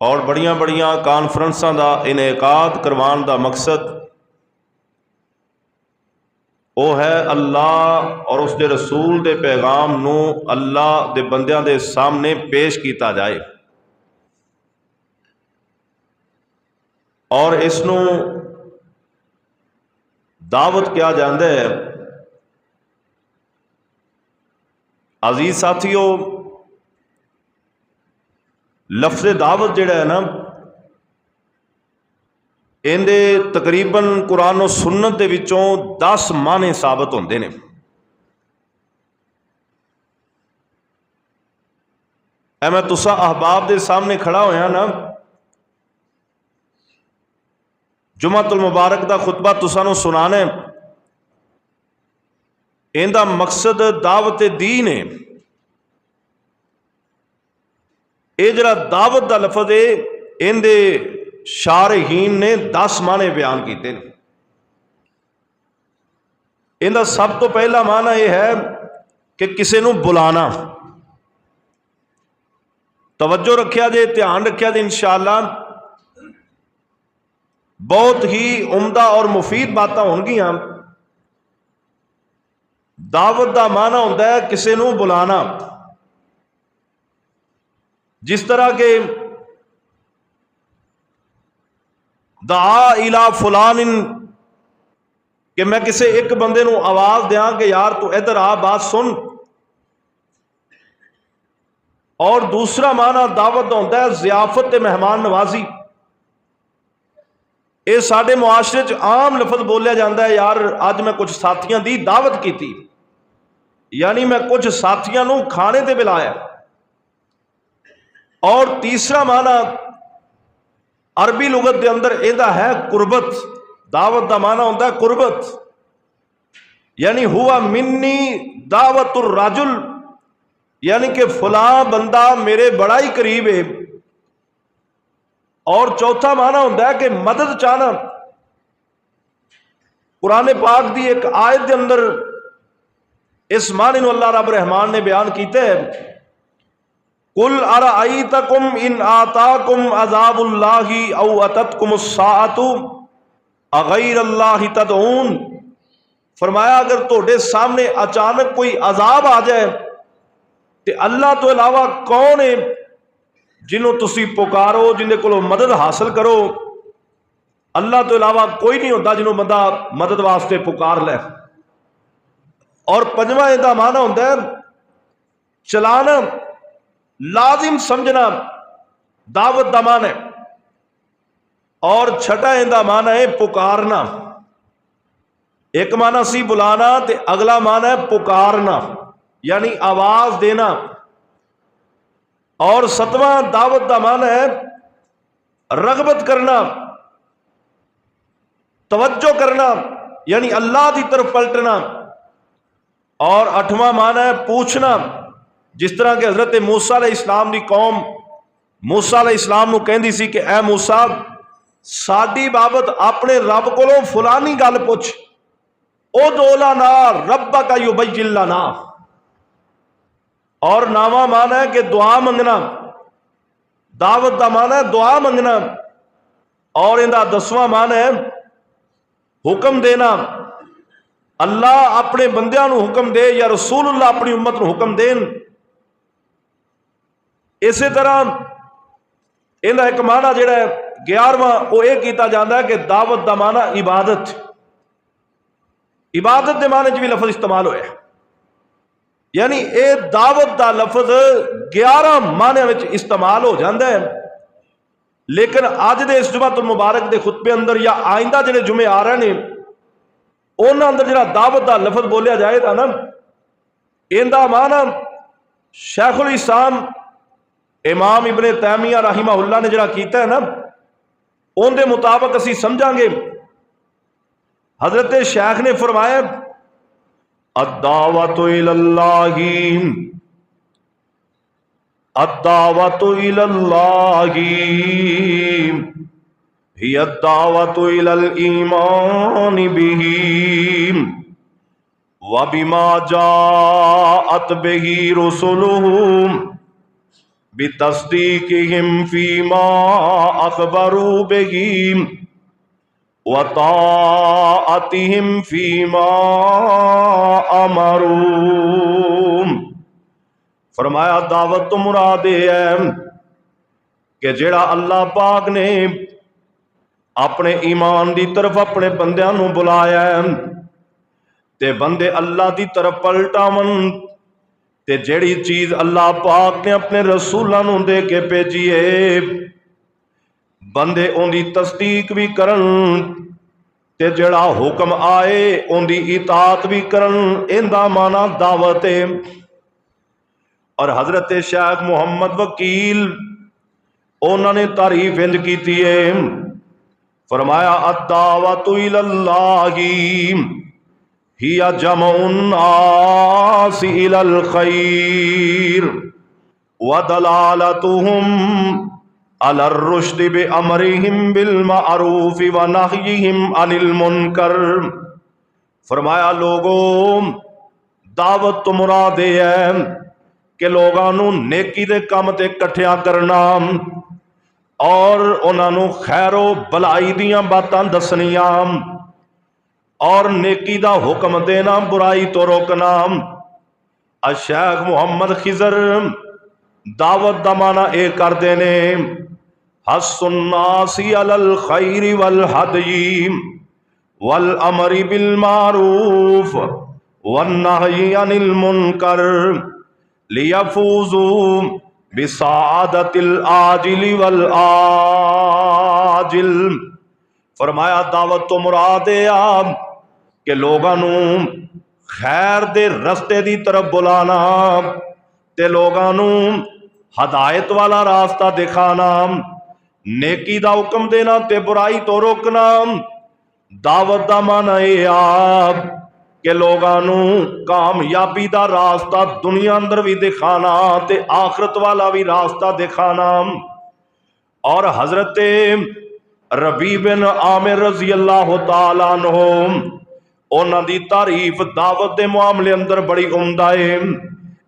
اور بڑیاں بڑیاں کانفرنساں دا انعقاد کروان دا مقصد وہ ہے اللہ اور اس دے رسول دے پیغام نو اللہ دے بندیاں دے سامنے پیش کیتا جائے، اور اس نو دعوت کیا جاندہ ہے۔ عزیز ساتھیو، لفظ دعوت جڑا ہے نا، اندے تقریباً قرآن و سنت دے وچوں 10 معنی ثابت ہوندے نے۔ اے میں تسا احباب دے سامنے کھڑا ہویا نا، جمعۃ المبارک دا خطبہ تسا نو سنانا ہے، اندہ مقصد دعوت دین ہے۔ اے جڑا دعوت دا لفظ ہے، اندے شارحین نے 10 معنی بیان کیتے ہیں۔ اندہ سب تو پہلا معنی یہ ہے کہ کسے نو بلانا۔ توجہ رکھیا جے، دھیان رکھیا جے، انشاءاللہ بہت ہی عمدہ اور مفید باتاں ہون گیاں۔ دعوت دا معنی ہوندا ہے کسے نو بلانا، جس طرح کہ دعا الی فلان، کہ میں کسے ایک بندے نو آواز دیاں کہ یار تو ادھر آ، بات سن۔ اور دوسرا معنی دعوت دا ہوندا ہے ضیافت تے مہمان نوازی۔ اے ساڈے معاشرے چ عام لفظ بولیا جاندہ ہے، یار اج میں کچھ ساتھیاں دی دعوت کیتی، یعنی میں کچھ ساتھیاں نو کھانے تے بلایا۔ اور تیسرا معنی عربی لغت دے اندر ایندا ہے قربت۔ دعوت دا معنی ہوندا ہے قربت، یعنی ہوا منی دعوت الرجل، یعنی کہ فلاں بندہ میرے بڑا ہی قریب ہے۔ اور چوتھا معنی ہوندا ہے کہ مدد چاہنا۔ قرآن پاک دی ایک آیت دے اندر اس معنی نو اللہ رب رحمان نے بیان کیتے ہے، قل ارأیتکم ان آتاکم عذاب اللہ او اتتکم الساعۃ اغیر اللہ تدعون۔ فرمایا اگر تہاڈے سامنے اچانک کوئی عذاب آ جائے تے اللہ تو علاوہ کون ہے جنہوں تسی پکارو، جن دے کولوں مدد حاصل کرو؟ اللہ تو علاوہ کوئی نہیں ہوتا جنہوں بندہ مدد واسطے پکار لے۔ اور پنجواں دا معنی ہوندا ہے چلانا، لازم سمجھنا، دعوت دا معنی ہے۔ اور چھٹا دا معنی ہے پکارنا۔ ایک معنی سی بلانا تے اگلا معنی ہے پکارنا، یعنی آواز دینا۔ اور ستواں دعوت دا معنی ہے رغبت کرنا، توجہ کرنا، یعنی اللہ دی طرف پلٹنا۔ اور اٹھواں معنی ہے پوچھنا، جس طرح کہ حضرت موسیٰ علیہ السلام دی قوم موسیٰ علیہ السلام نو کہندی سی کہ اے موسیٰ ساڈی بابت اپنے رب کولوں فلانی گل پوچھ، ادعو لنا ربک یبین لنا۔ اور نواں معنی ہے کہ دعا منگنا، دعوت دا معنی ہے دعا منگنا۔ اور اندا 10واں معنی ہے حکم دینا، اللہ اپنے بندیاں نو حکم دے یا رسول اللہ اپنی امت نو حکم دین۔ اسی طرح اندا ایک معنی جڑا ہے 11واں وہ یہ کیتا جاتا ہے کہ دعوت دا معنی عبادت، عبادت دے معنی بھی لفظ استعمال ہوئے، یعنی اے دعوت دا لفظ 11 معنی وچ استعمال ہو جاندہ ہے۔ لیکن آج دے اس جمعۃ المبارک دے خطبے اندر یا آئندہ جڑے جمعے آ رہے ہیں انہاں اندر جڑا دعوت دا لفظ بولیا جائے گا نا، ایندا معنی شیخ الاسلام امام ابن تیمیہ رحمہ اللہ نے جڑا کیتا ہے نا، ان دے مطابق اسی سمجھاں گے۔ حضرت شیخ نے فرمایا الدعوت الی اللہ، الدعوت الی اللہ ہی الدعوت الی الایمان بہ وبما جاءت بہ رسلہ بتصدیقہم فیما اخبروا بہ وطاعتہم فیما امروا۔ فرمایا دعوت تو مراد ہے کہ جڑا اللہ پاک نے اپنے ایمان دی طرف اپنے بندیاں نو بلایا ہے تے بندے اللہ دی طرف پلٹاون تے جیڑی چیز اللہ پاک نے اپنے رسولاں نو دے کے بھیجی ہے بندے ان دی تصدیق بھی کرن تے جڑا حکم آئے ان دی اطاعت بھی کرن، ایندا معنی دعوت ہے۔ اور حضرت شیخ محمد وکیل انہوں نے تعریف انج کیتی ہے، فرمایا الدعوۃ الی اللہ ہی جمع الناس الی الخیر ودلالتہم علی الرشد بامرہم بالمعروف ونہیہم عن المنکر۔ فرمایا لوگوں دعوت تو مراد ہے کہ لوگاں نو نیکی دے کام تے کٹھیاں کرنا اور انہاں نو خیر و بھلائی دیاں باتاں دسنیاں اور نیکی دا حکم دینا برائی تو روکنا۔ الشیخ محمد خضر دعوت دا معنی اے کر دینے حث الناس علی الخیر والہدی والامر بالمعروف والنہی عن المنکر لیفوزوا بسعادت العاجل والآجل۔ فرمایا دعوت تو مراد ہے کہ لوگاں نو خیر دے رستے دی طرف بلانا تے لوگاں نو ہدایت والا راستہ دکھانا، نیکی دا حکم دینا تے برائی تو روکنا۔ دعوت دا معنی ہے کہ لوگاں نو کامیابی دا راستہ دنیا اندر بھی دکھانا تے آخرت والا بھی راستہ دکھانا۔ اور حضرت ربیع بن عامر رضی اللہ تعالیٰ عنہ انہاں دی تعریف دعوت دے معاملے اندر بڑی عمدہ ہے۔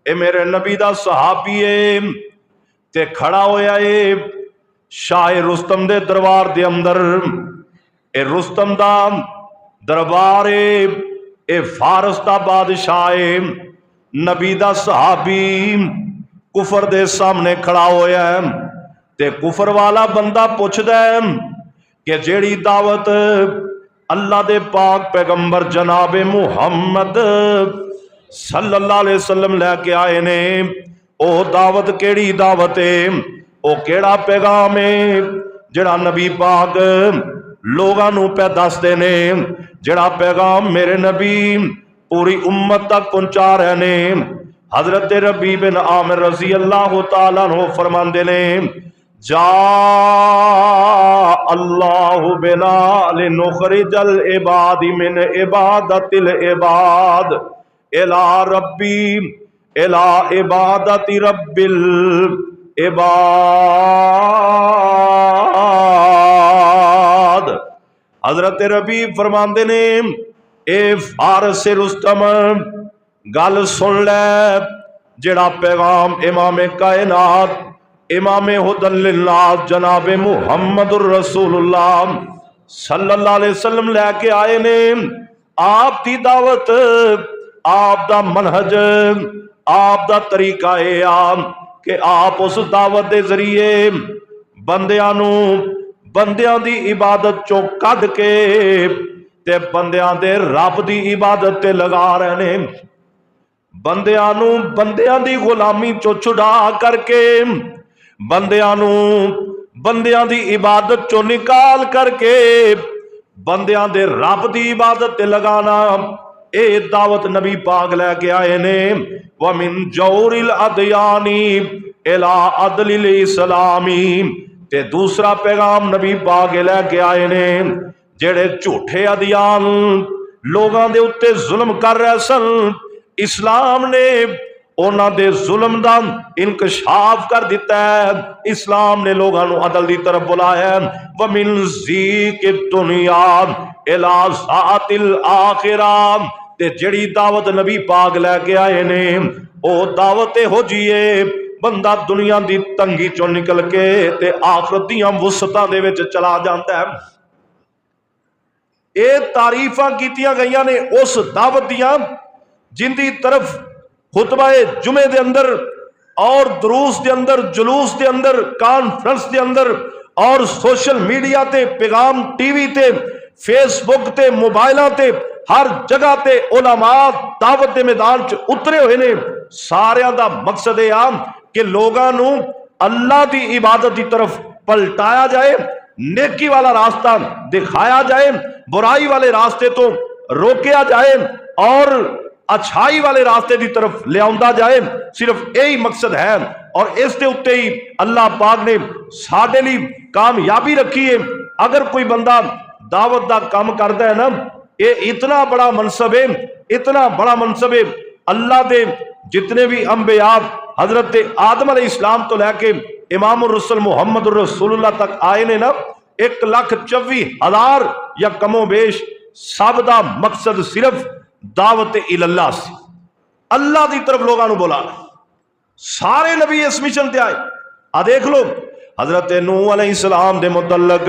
اے میرے نبی دا صحابی ہے تے کھڑا ہویا ہے شاہ رستم دے دربار دے اندر۔ اے رستم دا دربار اے فارس دا بادشاہ ہے، نبی دا صحابی کفر دے سامنے کھڑا ہویا ہے تے کفر والا بندہ پوچھدا ہے کہ جیڑی دعوت اللہ دے پاک پیغمبر جناب محمد صلی اللہ علیہ وسلم لے کے آئے نے او دعوت کیڑی دعوت ہے، او کیڑا پیغام ہے جڑا نبی پاک لوگاں نو پہ دس دینے، جڑا پیغام میرے نبی پوری امت تک پہنچا رہے نے۔ حضرت ربیع بن عامر رضی اللہ تعالیٰ عنہ فرماندے نے جاء اللہ بنا لنخرج العباد من عبادت العباد الى ربی الى عبادت رب العباد۔ حضرت ربیع فرماندے نے اے فارس رستم گل سن لے، جڑا پیغام امام کائنات امام ہدی للناس جناب محمد الرسول اللہ صلی اللہ علیہ وسلم لے کے آئے نے، آپ دی دعوت آپ دا منہج آپ دا طریقہ ہے کہ آپ اس دعوت دے ذریعے بندیاں دی عبادت چوں کڈ کے تے بندیاں دے رب دی عبادت تے لگا رہے نے، بندیاں دی غلامی چوں چھڑا کر کے بندیاں دی عبادت چوں نکال کر کے بندیاں دے رب دی عبادت تے لگانا، اے دعوت نبی پاک لے کے آئے نے۔ وَمِن جَوْرِ الْأَدْيَانِ إِلَىٰ عَدْلِ الْإِسْلَامِ، تے دوسرا پیغام نبی پاک لے کے آئے نے جڑے جھوٹے ادیان لوگاں دے اتے ظلم کر رہے سن، اسلام نے انہاں دے ظلم دا انکشاف کر دیتا ہے، اسلام نے لوگاں نو عدل دی طرف بلایا ہے۔ وَمِن ضِيقِ الدُّنْيَا إِلَىٰ ذَاتِ الْآخِرَةِ، تے جڑی دعوت نبی پاک لے کے آئے نے او دعوت ہو جیے بندہ دنیا دی تنگی چوں نکل کے تے آخرت دیاں وسعتاں دے وچ چلا جاندا ہے۔ اے تعریفاں کیتیاں گئیاں نے اس دعوت دیاں جن دی طرف خطبہ جمعے دے اندر اور دروس دے اندر، جلوس دے اندر، کانفرنس دے اندر اور سوشل میڈیا تے، پیغام ٹی وی تے، فیس بک تے، موبائلاں تے، ہر جگہ تے علماء دعوت دے میدان چ اترے ہوئے نے۔ ساریاں دا مقصد ہے عام کہ لوگاں نو اللہ دی عبادت دی طرف پلٹایا جائے، نیکی والا راستہ دکھایا جائے، برائی والے راستے تو روکیا جائے اور اچھائی والے راستے دی طرف لے آندا جائے۔ صرف یہی مقصد ہے اور اس دے اتے ہی اللہ پاک نے ساڈے لئی کامیابی رکھی ہے۔ اگر کوئی بندہ دعوت دا کام کردا ہے نا، یہ اتنا بڑا منصب ہے، اتنا بڑا منصب ہے۔ اللہ دے جتنے بھی انبیاء حضرت آدم علیہ السلام تو لے کے امام الرسل محمد الرسول اللہ تک آئے نے نا، 1,24,000 یا کم و بیش، سب دا مقصد صرف دعوت اللہ سی، اللہ دی طرف لوگاں نو بلانا۔ سارے نبی اس مشن تے آئے۔ دیکھ لو حضرت نوح علیہ السلام دے متعلق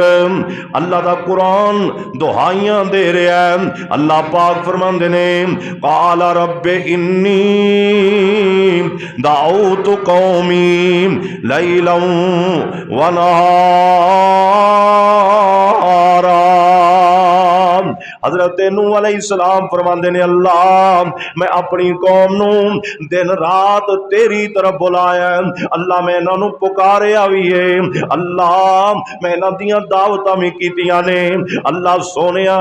اللہ دا قرآن دعائیاں دے رہا ہے۔ اللہ پاک فرماندے نے قال رب انی دعوت قومی لیلا ونہارا۔ حضرت نوح علیہ السلام فرماندے نے اللہ میں اپنی قوم نو دن رات تیری طرف بلایا ہے، اللہ میں انہاں نو پکاریا بھی ہے، اللہ میں انہاں دیاں دعوتاں بھی کیتیاں نے، اللہ سونیا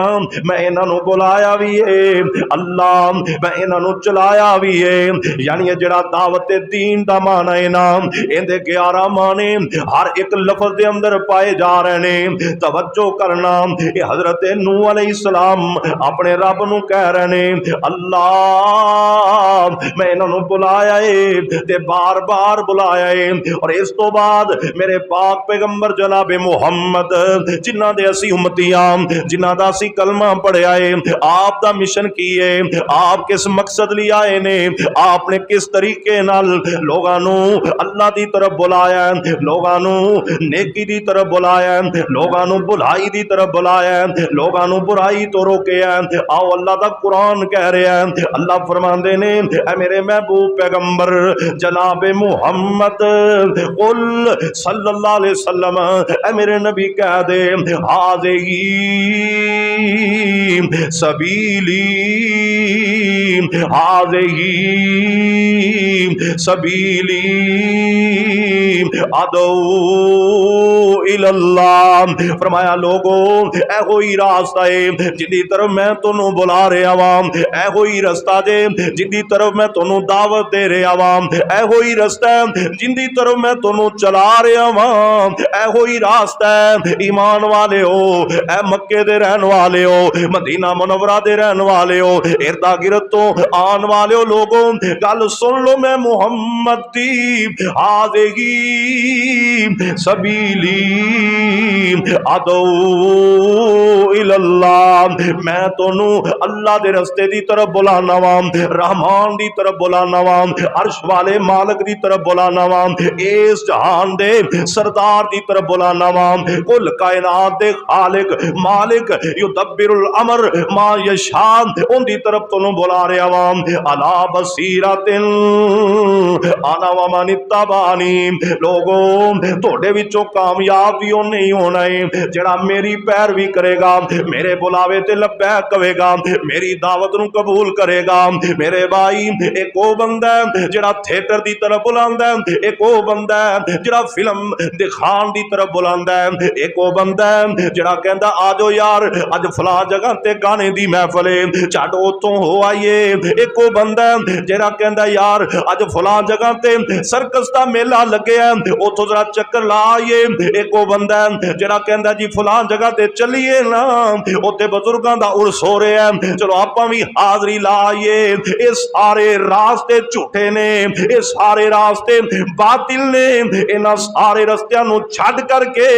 میں انہاں نو بلایا بھی ہے، اللہ میں انہاں نو چلایا بھی ہے۔ یعنی یہ جڑا دعوت دین دا معنی ہے نا، اندے 11 معنی ہر ایک لفظ دے اندر پائے جا رہے ہیں۔ توجہ کرنا، یہ حضرت نوح علیہ السلام اپنے رب نو کہہ رہے ہیں اللہ میں انہاں نو بلایا ہے تے بار بار بلایا ہے، اور اس تو بعد میرے پاک پیغمبر جناب محمد جنہ دے اسی امتیاں، جنہ دا اسی کلمہ پڑھیا ہے، آپ دا مشن کی ہے، آپ کس مقصد لے آئے نے، آپ نے کس طریقے نال لوگاں نو اللہ دی طرف بلایا ہے، لوگاں نو نیکی دی طرف بلایا ہے، لوگاں نو بھلائی دی طرف بلایا ہے، لوگاں نو برائی تو روکے ہیں۔ آؤ اللہ دا قرآن کہہ رہے ہیں، اللہ فرماندے نے اے میرے محبوب پیغمبر جناب محمد قل صلی اللہ علیہ وسلم، اے میرے نبی کہہ دے ہذہ سبیلی ہذہ سبیلی ادعو الی اللہ۔ فرمایا لوگو اے ہوئی راستہ ہے جن دی طرف میں تنوں بلا رہے عوام، اے ہوئی رستہ دے جن دی طرف میں تنوں دعوت دے رہے عوام، اے ہوئی رستہ جن دی طرف میں تنوں چلا رہے عوام، اے ہوئی راستہ ایمان والے ہو، اے مکے دے رہن والے ہو، مدینہ منورہ دے رہن والے ہو، اردا گرد تو آن والے ہو، لوگوں گل سن لو میں محمد دی ہذہ سبیلی ادعو الی اللہ، میں تونوں اللہ دے رستے دی طرف بلانا وا، رحمان دی طرف بلانا وا، عرش والے مالک دی طرف بلانا وا، اس جہان دے سردار دی طرف بلانا وا، کل کائنات دے خالق مالک یدبر الامر ما یشاء ان دی طرف تونوں بلا رہا وا، الا بصیرۃ انا ومن اتبعنی۔ لوگوں تھوڑے وچوں کامیاب بھی نہیں ہونا ہے جڑا میری پیروی کرے گا، میرے بلاوے تے لبیک کہے گا، میری دعوت نو قبول کرے گا۔ میرے بھائی ایک او بندہ ہے جڑا تھیٹر دی طرف بلاندا ہے، ایک او بندہ ہے جڑا فلم دکھان دی طرف بلاندا ہے، ایک او بندہ ہے جڑا کہندا آجو یار اج فلاں جگہ تے گانے دی محفل ہے چٹ اوتھوں ہو آئیے، ایک او بندہ ہے جڑا کہندا یار اج فلاں جگہ تے سرکس دا میلہ لگے ہے اوتھوں ذرا چکر لا آئیے، ایک او بندہ ہے جڑا کہندا جی فلاں جگہ تے چلیے نا اوتے بزرگ بزرگاں دا عرس ہو رہا ہے، چلو آپاں بھی حاضری لائیے۔ یہ سارے راستے جھوٹے نے، یہ سارے راستے باطل نے، انہاں سارے رستیاں نو چھڈ کر کے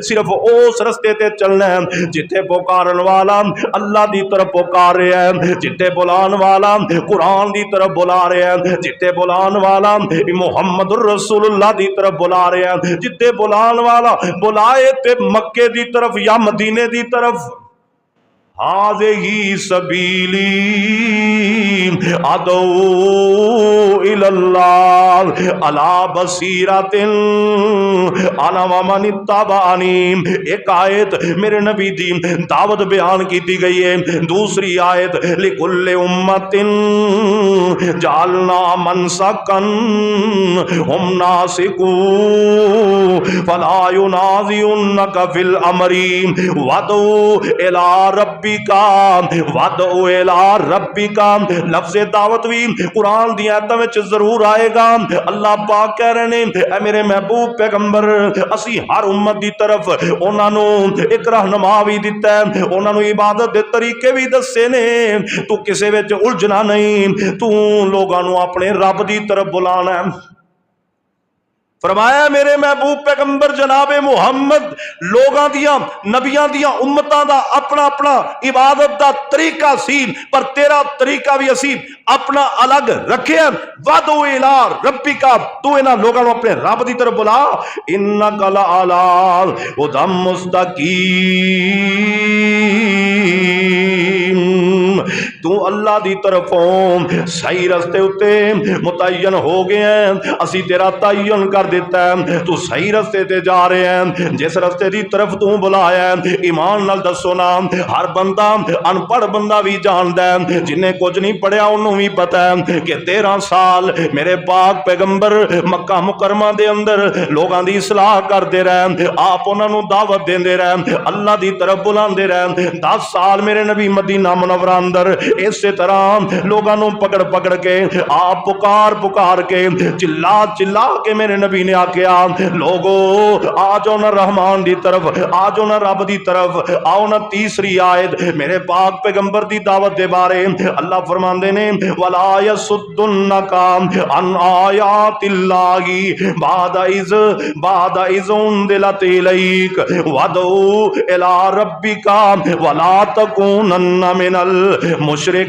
صرف اس رستے تے چلنا ہے جتھے پکارن والا اللہ دی طرف پکار رہا ہے، جتھے بلان والا قرآن دی طرف بلا رہا ہے، جتھے بلان والا محمد الرسول اللہ دی طرف بلا رہا ہے، جتھے بلان والا بلائے تے مکے دی طرف یا مدینے دی طرف۔ هذه سبیلی ادعو الی اللہ علی بصیرۃ انا ومن اتبعنی۔ ایک آیت میرے نبی دی دعوت بیان کی گئی ہے، دوسری آیت لکل امت جعلنا منسکا ہم ناسکو فلا ینازعنک فی الامر وادعو الی ربک وادعو الی ربک۔ لفظ دعوت بھی قرآن دی آیتاں وچ ضرور آئے گا۔ اللہ پاک کہہ رہے ہیں اے میرے محبوب پیغمبر، اسی ہر امت دی طرف انہاں نو ایک رہنما بھی دتا ہے، انہاں نو عبادت دے طریقے بھی دسے نے، تو کسے وچ الجھنا نہیں، تو لوگاں نو اپنے رب دی طرف بلانا ہے۔ فرمایا میرے محبوب پیغمبر جناب محمد لوگاں دیاں نبیاں دیاں امتاں دا اپنا اپنا عبادت دا طریقہ سی، پر تیرا طریقہ بھی اسی اپنا الگ رکھے ہیں۔ وادعو الی ربک، تو انہاں لوگاں نو اپنے رب دی طرف بلا۔ انک لعلی ھدی مستقیم، تو اللہ دی طرفوں صحیح رستے اتے متعین ہو گئے ہیں، اسی تیرا تعین کر دیتا ہے، تو صحیح رستے تے جا رہے ہیں، جس رستے دی طرف تو بلایا ہے۔ ایمان نال دسو نا، ہر بندہ ان پڑھ بندہ بھی جاندا ہے، جنہیں کچھ نہیں پڑھیا انہوں بھی پتہ ہے کہ 13 سال میرے پاک پیغمبر مکہ مکرمہ دے اندر لوگاں دی اصلاح کردے رہے، آپ انہاں نو دعوت دیندے رہے، اللہ دی طرف بلاندے رہے۔ 10 سال میرے نبی مدینہ منورہ اندر اسی طرح لوگاں نو پکڑ پکڑ کے آپ پکار پکار کے چلا چلا کے میرے نبی نے آکھیا لوگو آ جاؤ نا رحمان دی طرف، آ جاؤ نا رب دی طرف آؤ نا۔ تیسری آیت میرے پاک پیغمبر دی دعوت دے بارے اللہ فرماندے نے ولا یصدنک عن آیات اللہ بعد اذ انزلت الیک وادعو الی ربک ولا تکونن من المشرکین۔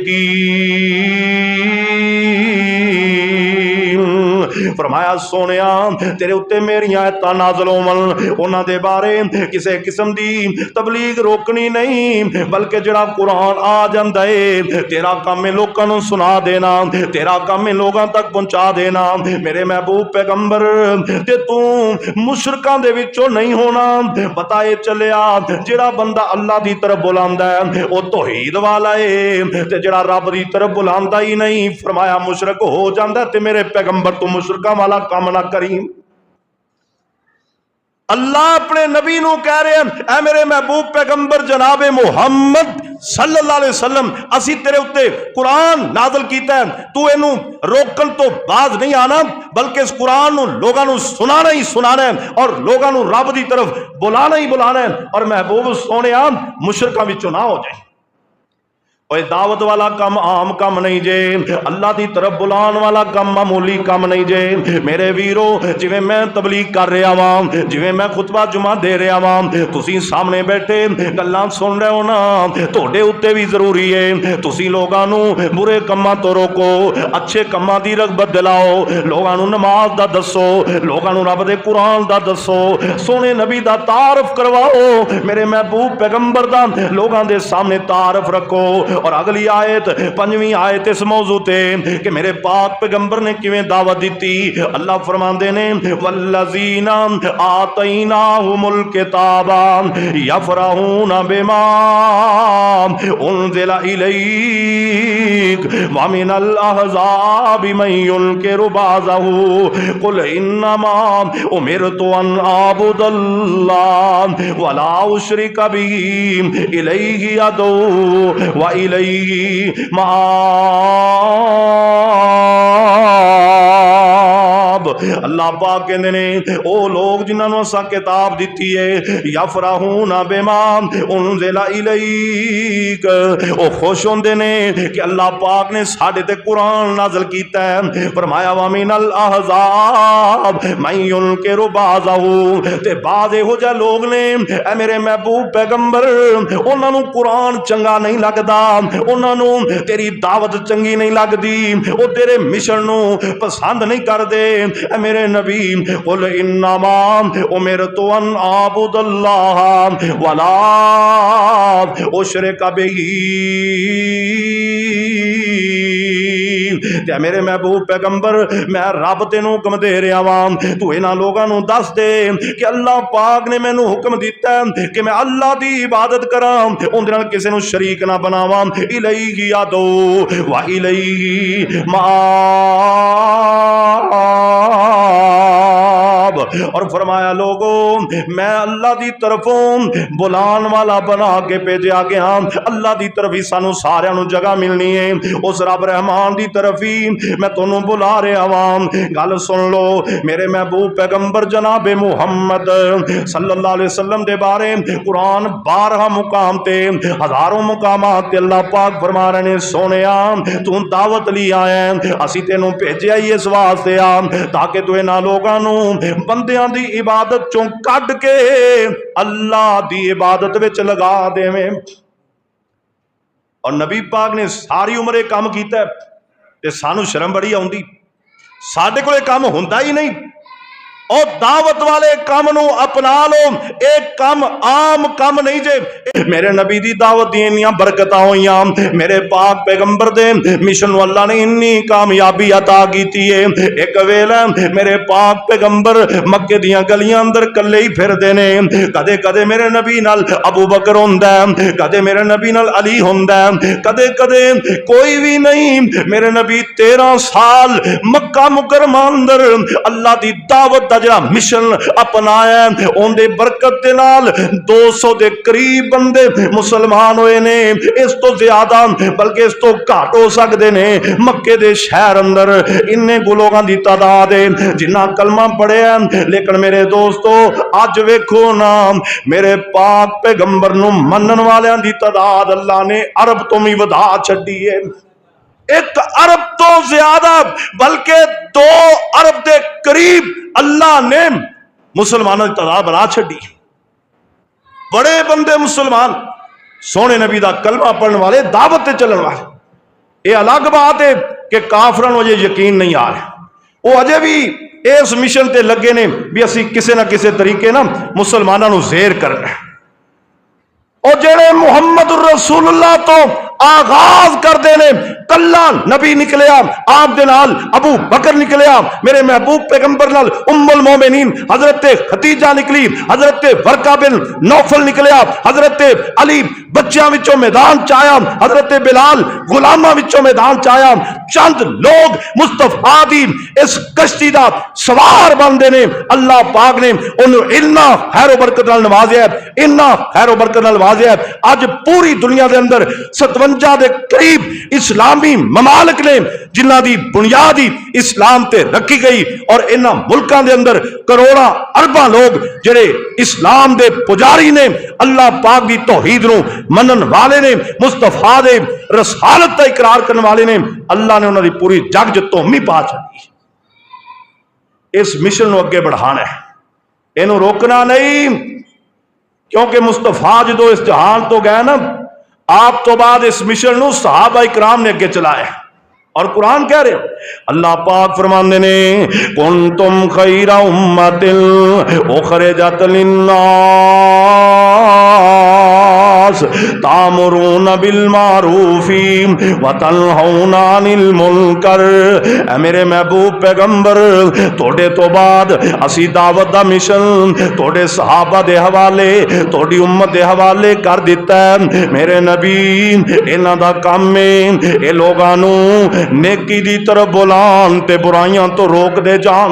فرمایا سونیا تیرے اتے میری آیتاں نازل ہون انہاں دے بارے کسے قسم دی تبلیغ روکنی نہیں، بلکہ جڑا قرآن آ جاندا ہے تیرا کام ہے لوکاں نوں سنا دینا، تیرا کام ہے لوگاں تک پہنچا دینا۔ میرے محبوب پیغمبر تے تو مشرکاں دے وچوں نہیں ہونا۔ پتہ اے چلیا جڑا بندہ اللہ دی طرف بلاندا ہے او توحید والا ہے، تے جڑا رب دی طرف بلاندا ہی نہیں فرمایا مشرک ہو جاندا ہے۔ تے میرے پیغمبر تو مشرکاں والا کام نہ کریں۔ اللہ اپنے نبی نو کہہ رہے ہیں اے میرے محبوب پیغمبر جناب محمد صلی اللہ علیہ وسلم، اسی تیرے اتے قرآن نازل کیتا ہے، تو اینو روکن تو باز نہیں آنا، بلکہ اس قرآن نو لوگاں نو سنانا ہی سنانا ہے اور لوگاں نو رب دی طرف بلانا ہی بلانا ہے۔ اور محبوب سونے مشرکاں وچوں نہ ہو جائے۔ اوے دعوت والا کام عام کام نہیں جے، اللہ دی طرف بلان والا کام معمولی کام نہیں جے۔ میرے ویرو جویں میں تبلیغ کر رہا ہاں، جویں میں خطبہ جمعہ دے رہا ہاں، تسی سامنے بیٹھے گلاں سن رہے ہو نا، تہاڈے اوتے بھی ضروری ہے تسی لوگاں نو برے کماں تو روکو، اچھے کماں دی رغبت دلاؤ، لوگاں نو نماز دا دسو، لوگاں نو رب دے قرآن دا دسو، سونے نبی دا تعارف کرواؤ، میرے محبوب پیغمبر دا لوگاں دے سامنے تعارف رکھو۔ اور اگلی آیت 5ویں آیت اس موضوع تے کہ میرے پاک پیغمبر نے کیویں دعوت دیتی۔ اللہ فرماندے نے والذین آتیناہم الکتاب یفرحون بما انزل الیک ومن الاحزاب من ینکر بعضہ قل انما امرت ان اعبد اللہ ولا اشرک بہ الیہ ادعو وإلیہ مآب۔ اللہ پاک کہندے نے او لوگ جنہاں نوں اساں کتاب دتی ہے یفرحون بما انزل الیک او خوش ہوندے نے کہ اللہ پاک نے ساڈے تے قرآن نازل کیتا ہے فرمایا وامن الاحزاب من ينکر بعضہ تے بعض ہو جا لوگ نے اے میرے محبوب پیغمبر انہاں نوں قرآن چنگا نہیں لگدا انہاں نوں تیری دعوت چنگی نہیں لگدی او تیرے مشن نوں پسند نہیں کردے اے میرے نبی قل انما امرت ان اعبد اللہ ولا اشرک بہ تے میرے محبوب پیغمبر میں رب تینوں حکم دے رہا ہاں تو انہاں لوگاں نوں دس دے کہ اللہ پاک نے مینوں حکم دیتا ہے کہ میں اللہ دی عبادت کراں اون نال کسے نوں شریک نہ بناواں الیہ یادو و الیہ اور فرمایا لوگوں میں اللہ دی طرفوں بلان والا بنا کے بھیجا گیا اللہ دی طرف ہی سانو سارے نو جگہ ملنی ہے اس رب رحمان دی طرف ہی میں تانوں بلا رہا ہاں گل سن لو میرے محبوب پیغمبر جناب محمد صلی اللہ علیہ وسلم دے بارے قرآن 12 مقام تے ہزاروں مقامات تے اللہ پاک فرما رہے نے سونیا تو دعوت لی آیا ہے اسی تینوں بھیجیا ہی اس واسطے آ تاکہ تو انہاں لوگاں نو بندیاں دی عبادت چوں کڈ کے اللہ دی عبادت وچ لگا دیویں اور نبی پاک نے ساری عمر یہ کام کیتا ہے تے سانو شرم بڑی آوندی ساڈے کول کام ہوندا ہی نہیں اور دعوت والے کام نو اپنا لو ایک کام عام کام نہیں جے میرے نبی دی دعوت دی انیاں برکتاں ہوئیاں میرے پاک پیغمبر دے مشن نو اللہ نے انی کامیابی عطا کیتی ہے ایک ویلا میرے پاک پیغمبر مکے دیاں گلیاں اندر کلے ہی پھر دے نے کدے کدے میرے نبی نال ابو بکر ہوندا ہے کدے میرے نبی نال علی ہوندا ہے کدے کدے کوئی بھی نہیں میرے نبی 13 سال مکہ مکرمہ اندر اللہ دی دعوت دا جڑا مشن اپنایا اون دے برکت دے نال 200 دے قریب بندے مسلمان ہوئے نے اس تو زیادہ بلکہ اس تو گھٹ ہو سکدے نے مکے دے شہر اندر اننے لوگاں دی تعداد ہے جنہاں کلمہ پڑھیا لیکن میرے دوستو اج ویکھو نا میرے پاک پیغمبر نو منن والیاں دی تعداد اللہ نے عرب تو بھی ودا چھڈی ہے 1 ارب تو زیادہ بلکہ 2 ارب دے قریب اللہ نے مسلمانوں کی تعداد بنا چھڈی بڑے بندے مسلمان سونے نبی دا کلمہ پڑھنے والے دعوت تے چلن والے یہ الگ بات ہے کہ کافروں کو یہ یقین نہیں آ رہا وہ اجے بھی اس مشن تے لگے نے بھی اسی کسے نہ کسے طریقے نا مسلمانوں نو زیر کرنا ہے اور جڑے محمد رسول اللہ تو آغاز کر دینے کلا نبی نکلیا آپ دے نال ابو بکر نکلیا میرے محبوب پیغمبر نال ام المومنین حضرت خدیجہ نکلی حضرت ورقہ بن نوفل نکلیا حضرت علی بچیاں وچوں میدان چایا حضرت بلال غلاماں وچوں میدان چایا چند لوگ مصطفیٰ دی اس کشتی دا سوار بندے نے اللہ پاک نے انہوں اتنا خیر و برکت نال نوازیا اتنا خیر و برکت نال نوازیا اج پوری دنیا دے اندر 57 دے قریب اسلامی ممالک نے جنہ دی بنیادی اسلام تے رکھی گئی اور انہاں ملکاں دے اندر کروڑاں ارباں لوگ جڑے اسلام دے پجاری نے اللہ پاک دی توحید نو منن والے نے مصطفیٰ دے رسالت کا اقرار کرنے والے نے اللہ نے انہاں دی پوری جگ جتومی پا چھڈی اس مشن نو اگے بڑھانا ہے اینو روکنا نہیں کیونکہ مصطفیٰ جدو اس جہان تو گئے نا آپ تو بعد اس مشن نو صحابہ اکرام نے اگے چلایا اور قرآن کہہ رہے اللہ پاک فرماندے نے کنتم خیر امت اخرجت للناس تامرون بالمعروف وتنہون عن المنکر اے میرے محبوب پیغمبر توڑے تو بعد اسی دعوت دا مشن توڑے صحابہ دے حوالے توڑی امت دے حوالے کر دیتا ہے میرے نبی انہاں دا کام میں اے لوگانوں نیکی دی طرف بلان تے برائیاں تو روک دے جان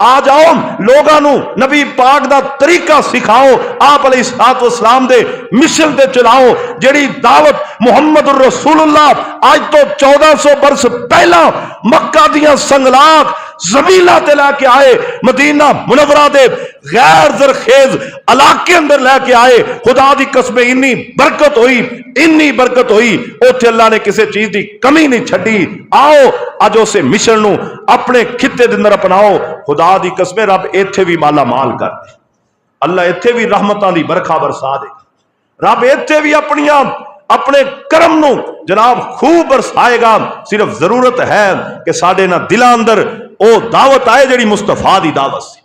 آ جاؤ، لوگاں نو نبی پاک دا طریقہ سکھاؤ، آپ علیہ الصلوۃ والسلام دے مشن تے چلاؤ، جڑی دعوت محمد الرسول اللہ آج تو 1400 برس پہلا مکہ دیاں سنگلاخ زمیناں تے لے کے آئے، مدینہ منورہ دے غیر زرخیز علاقے اندر لے کے آئے، خدا دی قسم انی برکت ہوئی اوتھے اللہ نے کسی چیز دی کمی نہیں چھڈی۔ آؤ اج اسے مشن نو اپنے خطے دے اندر اپناؤ، خدا دی قسم رب ایتھے بھی مالا مال کر دے، اللہ ایتھے بھی رحمتاں دی برکھا برسا دے، رب ایتھے بھی اپنے کرم نو جناب خوب برسائے گا۔ صرف ضرورت ہے کہ ساڈے نہ دلاں اندر او دعوت آئے جڑی مصطفیٰ دی دعوت سی۔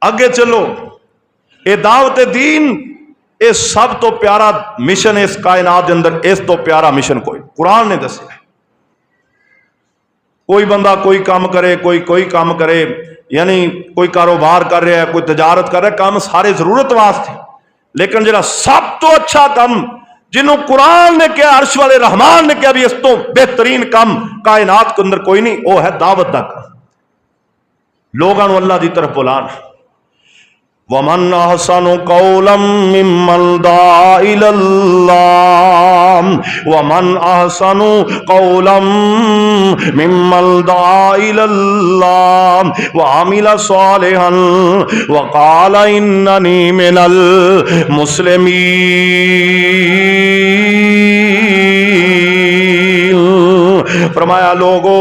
اگے چلو، اے دعوت دین اے سب تو پیارا مشن اس کائنات دے اندر، اس تو پیارا مشن قرآن نے دسیا ہے۔ کوئی بندہ کوئی کام کرے، کوئی کام کرے، یعنی کوئی کاروبار کر رہا ہے، کوئی تجارت کر رہا ہے، کام سارے ضرورت واسطے، لیکن جڑا سب تو اچھا کام جنہوں قرآن نے کیا، عرش والے رحمان نے کیا بھی اس تو بہترین کام کائنات کے اندر کوئی نہیں، وہ ہے دعوت دا کام، لوگاں نو اللہ دی طرف بلانا۔ وَمَنْ أَحْسَنُ قَوْلًا مِّمَّنْ دَعَا إِلَى اللَّهِ وَمَنْ أَحْسَنُ قَوْلًا مِّمَّنْ دَعَا إِلَى اللَّهِ وَعَمِلَ صَالِحًا وَقَالَ إِنَّنِي مِنَ الْمُسْلِمِينَ۔ فرمایا لوگو،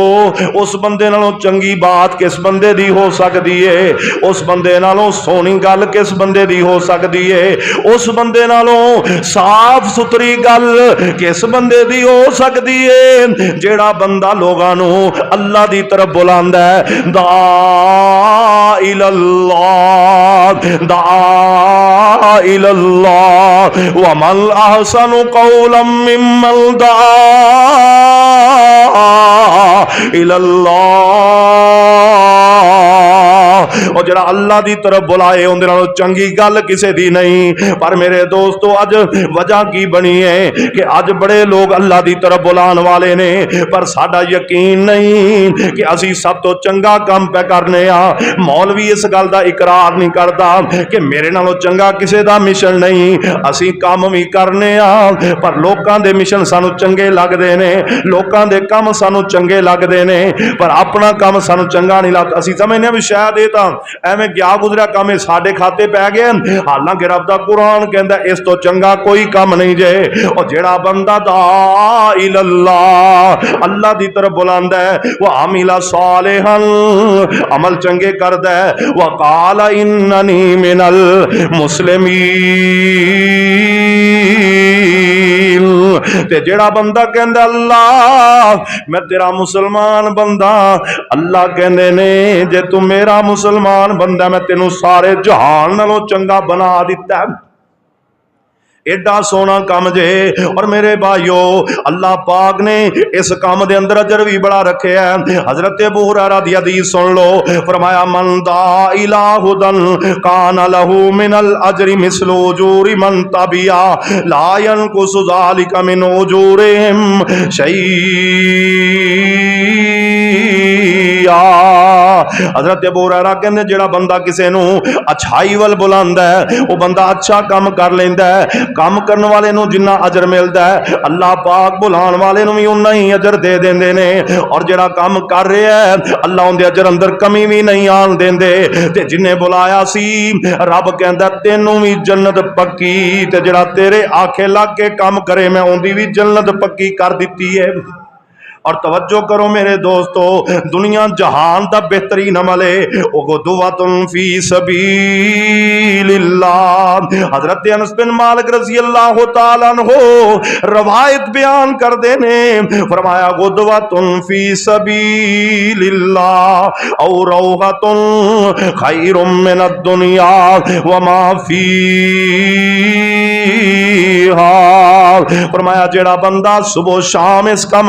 اس بندے نالوں چنگی بات کس بندے دی ہو سکتی ہے، اس بندے نالوں سونی گل کس بندے دی ہو سکتی ہے، اس بندے نالوں صاف ستھری گل کس بندے دی ہو سکتی ہے، جیڑا بندہ لوگاں نو اللہ دی طرف بلاندا ہے، دعا الی اللہ، دعا الی اللہ، ومن احسن قولا ممن دعا الی اللہ، اور جڑا اللہ دی طرف بلائے اندر چنگی گل کسے دی نہیں۔ پر میرے دوستو اج وجہ کی بنی ہے کہ اج بڑے لوگ اللہ دی طرف بلان والے نے، پر ساڈا یقین نہیں کہ اسی سب تو چنگا کام پہ کرنے ہاں۔ مولوی اس گل دا اقرار نہیں کردا کہ میرے نالوں چنگا کسے دا مشن نہیں، اسی کام بھی کرنے ہاں، پر لوکاں دے مشن سانو چنگے لگدے نے، لوکاں دے کام سانو چنگے لگدے نے، پر اپنا کام سانو چنگا نہیں لگدا۔ اسی سمجھنے بھی شاید یہ تاں ایویں گیا گزریا کام ساڈے کھاتے پہ گئے، حالانکہ رب دا قرآن کہندا اس تو چنگا کوئی کام نہیں جے۔ اور جیڑا بندہ دعا الی اللہ، اللہ دی طرف بلاندا ہے، وہ عامل صالحا، عمل چنگے کردا ہے، وقال اننی من المسلمین، تے جیڑا بندہ کہندا اللہ میں تیرا مسلمان بندہ، اللہ کہندے نے جے تو میرا مسلمان بندہ میں تینوں سارے جہان نالوں چنگا بنا دیتا ہے۔ ایڈا سونا کام جے، اور میرے بھائیو اللہ پاک نے اس کام دے اندر اجر بھی بڑا رکھے ہے۔ حضرت ابو ہریرہ دی حدیث سن لو، فرمایا من دعا الی ھدی کان لہ من الاجر مثل اجور من تبعہ لا ینقص ذلک من اجورہم شیئا۔ حضرت ابو ہریرہ کہندے جڑا بندہ کسے نو اچھائی ول بلاندا ہے، وہ بندہ اچھا کام کر لیندا ہے، کام کرنے والے نو جنہ اجر ملدا ہے اللہ پاک بلان والے نو بھی اُنہ ہی اجر دے دیندے نے، اور جڑا کام کر رہا ہے اللہ ان دے اجر اندر کمی بھی نہیں آن دیندے۔ تے جنہیں بلایا سی رب کہندا تینوں بھی جنت پکی، تے جڑا تیرے آکھے لگ کے کام کرے میں ان دی بھی جنت پکی کر دیتی ہے۔ اور توجہ کرو میرے دوستو، دنیا جہان دا بہترین عمل ہے غدوۃ فی سبیل اللہ۔ حضرت انس بن مالک رضی اللہ تعالیٰ عنہ روایت بیان کر دینے، فرمایا غدوۃ فی سبیل اللہ او روحۃ خیر من الدنیا وما فیہا۔ فرمایا جیڑا بندہ صبح شام اس کام